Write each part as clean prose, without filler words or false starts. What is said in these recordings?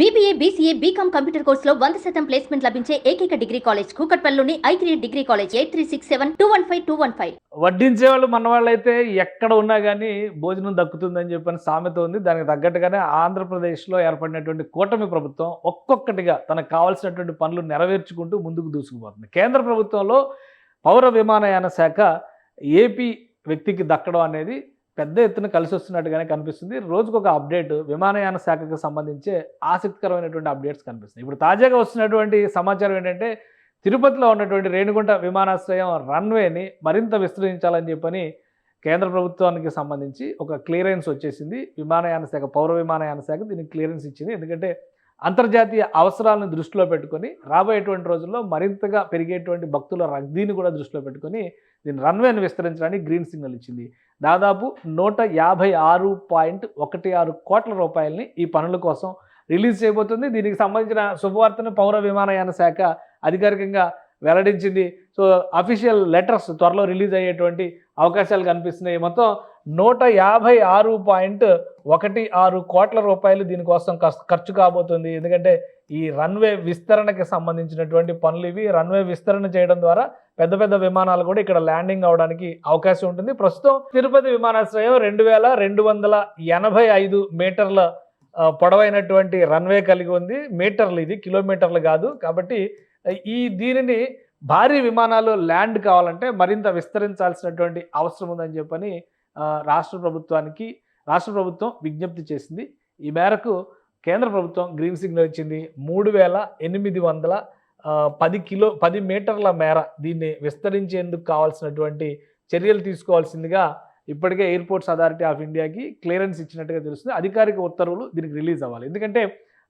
BBA, BCA, BCom computer కోర్సులో 100% placement లభించే ఏకైక డిగ్రీ కాలేజ్ కూకట్పల్లిలోని I3 డిగ్రీ కాలేజ్ 8367215215. వడ్డించే వాళ్ళు మన వాళ్ళైతే ఎక్కడ ఉన్నా కానీ భోజనం దక్కుతుందని చెప్పని సామెత ఉంది. దానికి తగ్గట్టుగానే ఆంధ్రప్రదేశ్లో ఏర్పడినటువంటి కూటమి ప్రభుత్వం ఒక్కొక్కటిగా తనకు కావాల్సినటువంటి పనులు నెరవేర్చుకుంటూ ముందుకు దూసుకుపోతుంది. కేంద్ర ప్రభుత్వంలో పౌర విమానయాన శాఖ ఏపీ వ్యక్తికి దక్కడం అనేది పెద్ద ఎత్తున కలిసి వస్తున్నట్టుగానే కనిపిస్తుంది. రోజుకొక అప్డేట్ విమానయాన శాఖకు సంబంధించే ఆసక్తికరమైనటువంటి అప్డేట్స్ కనిపిస్తున్నాయి. ఇప్పుడు తాజాగా వస్తున్నటువంటి సమాచారం ఏంటంటే తిరుపతిలో ఉన్నటువంటి రేణిగుంట విమానాశ్రయం రన్వేని మరింత విస్తరించాలని చెప్పని కేంద్ర ప్రభుత్వానికి సంబంధించి ఒక క్లియరెన్స్ వచ్చేసింది. విమానయాన శాఖ పౌర విమానయాన శాఖ దీనికి క్లియరెన్స్ ఇచ్చింది. ఎందుకంటే అంతర్జాతీయ అవసరాలను దృష్టిలో పెట్టుకొని రాబోయేటువంటి రోజుల్లో మరింతగా పెరిగేటువంటి భక్తుల రద్దీని కూడా దృష్టిలో పెట్టుకొని దీని రన్వేను విస్తరించడానికి గ్రీన్ సిగ్నల్ ఇచ్చింది. దాదాపు 156.16 కోట్ల రూపాయలని ఈ పనుల కోసం రిలీజ్ చేయబోతుంది. దీనికి సంబంధించిన శుభవార్తను పౌర విమానయాన శాఖ అధికారికంగా వెల్లడించింది. సో అఫీషియల్ లెటర్స్ త్వరలో రిలీజ్ అయ్యేటువంటి అవకాశాలు కనిపిస్తున్నాయి. మొత్తం 156.16 కోట్ల రూపాయలు దీనికోసం ఖర్చు కాబోతుంది. ఎందుకంటే ఈ రన్వే విస్తరణకి సంబంధించినటువంటి పనులు ఇవి. రన్వే విస్తరణ చేయడం ద్వారా పెద్ద పెద్ద విమానాలు కూడా ఇక్కడ ల్యాండింగ్ అవడానికి అవకాశం ఉంటుంది. ప్రస్తుతం తిరుపతి విమానాశ్రయం 2285 మీటర్ల పొడవైనటువంటి రన్వే కలిగి ఉంది. మీటర్లు, ఇది కిలోమీటర్లు కాదు. కాబట్టి దీనిని భారీ విమానాలు ల్యాండ్ కావాలంటే మరింత విస్తరించాల్సినటువంటి అవసరం ఉందని చెప్పని రాష్ట్ర ప్రభుత్వం విజ్ఞప్తి చేసింది. ఈ మేరకు కేంద్ర ప్రభుత్వం గ్రీన్ సిగ్నల్ ఇచ్చింది. 3810 మీటర్ల మేర దీన్ని విస్తరించేందుకు కావాల్సినటువంటి చర్యలు తీసుకోవాల్సిందిగా ఇప్పటికే ఎయిర్పోర్ట్స్ అథారిటీ ఆఫ్ ఇండియాకి క్లియరెన్స్ ఇచ్చినట్టుగా తెలుస్తుంది. అధికారిక ఉత్తర్వులు దీనికి రిలీజ్ అవ్వాలి. ఎందుకంటే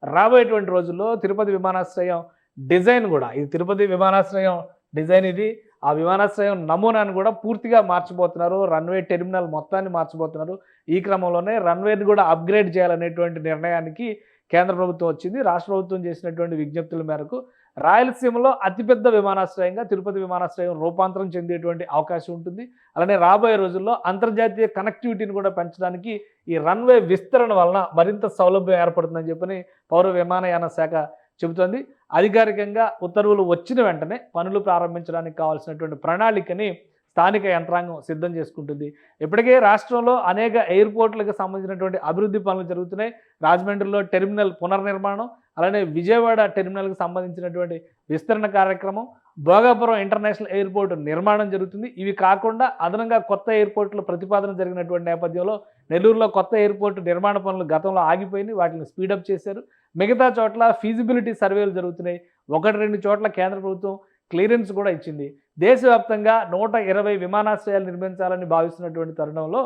రాబోయేటువంటి రోజుల్లో తిరుపతి విమానాశ్రయం డిజైన్ కూడా, ఇది తిరుపతి విమానాశ్రయం డిజైన్, ఇది ఆ విమానాశ్రయం నమూనాను కూడా పూర్తిగా మార్చిపోతున్నారు. రన్వే టెర్మినల్ మొత్తాన్ని మార్చిపోతున్నారు. ఈ క్రమంలోనే రన్వేని కూడా అప్గ్రేడ్ చేయాలనేటువంటి నిర్ణయానికి కేంద్ర ప్రభుత్వం వచ్చింది. రాష్ట్ర ప్రభుత్వం చేసినటువంటి విజ్ఞప్తుల మేరకు రాయలసీమలో అతిపెద్ద విమానాశ్రయంగా తిరుపతి విమానాశ్రయం రూపాంతరం చెందేటువంటి అవకాశం ఉంటుంది. అలానే రాబోయే రోజుల్లో అంతర్జాతీయ కనెక్టివిటీని కూడా పెంచడానికి ఈ రన్వే విస్తరణ వలన మరింత సౌలభ్యం ఏర్పడుతుందని చెప్పని పౌర విమానయాన శాఖ చెబుతోంది. అధికారికంగా ఉత్తర్వులు వచ్చిన వెంటనే పనులు ప్రారంభించడానికి కావాల్సినటువంటి ప్రణాళికని స్థానిక యంత్రాంగం సిద్ధం చేసుకుంటుంది. ఇప్పటికే రాష్ట్రంలో అనేక ఎయిర్పోర్ట్లకు సంబంధించినటువంటి అభివృద్ధి పనులు జరుగుతున్నాయి. రాజమండ్రిలో టెర్మినల్ పునర్నిర్మాణం, అలానే విజయవాడ టెర్మినల్కి సంబంధించినటువంటి విస్తరణ కార్యక్రమం, భోగాపురం ఇంటర్నేషనల్ ఎయిర్పోర్ట్ నిర్మాణం జరుగుతుంది. ఇవి కాకుండా అదనంగా కొత్త ఎయిర్పోర్టుల ప్రతిపాదన జరిగినటువంటి నేపథ్యంలో నెల్లూరులో కొత్త ఎయిర్పోర్టు నిర్మాణ పనులు గతంలో ఆగిపోయినాయి. వాటిని స్పీడప్ చేశారు. మిగతా చోట్ల ఫీజిబిలిటీ సర్వేలు జరుగుతున్నాయి. 1-2 చోట్ల కేంద్ర ప్రభుత్వం క్లియరెన్స్ కూడా ఇచ్చింది. దేశవ్యాప్తంగా 120 విమానాశ్రయాలు నిర్మించాలని భావిస్తున్నటువంటి తరుణంలో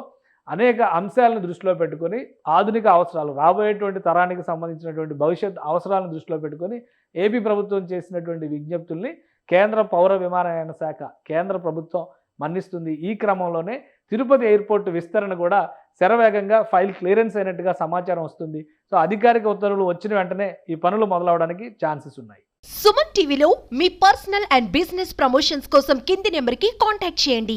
అనేక అంశాలను దృష్టిలో పెట్టుకొని ఆధునిక అవసరాలు, రాబోయేటువంటి తరానికి సంబంధించినటువంటి భవిష్యత్ అవసరాలను దృష్టిలో పెట్టుకొని ఏపీ ప్రభుత్వం చేసినటువంటి విజ్ఞప్తుల్ని కేంద్ర పౌర విమానయాన శాఖ కేంద్ర ప్రభుత్వం మన్నిస్తుంది. ఈ క్రమంలోనే తిరుపతి ఎయిర్పోర్ట్ విస్తరణ కూడా శరవేగంగా ఫైల్ క్లియరెన్స్ అయినట్టుగా సమాచారం వస్తుంది. సో అధికారిక ఉత్తర్వులు వచ్చిన వెంటనే ఈ పనులు మొదలవడానికి ఛాన్సెస్ ఉన్నాయి. సుమన్ టీవీలో మీ పర్సనల్ అండ్ బిజినెస్ ప్రమోషన్స్ కోసం కింది నెంబర్కి కాంటాక్ట్ చేయండి.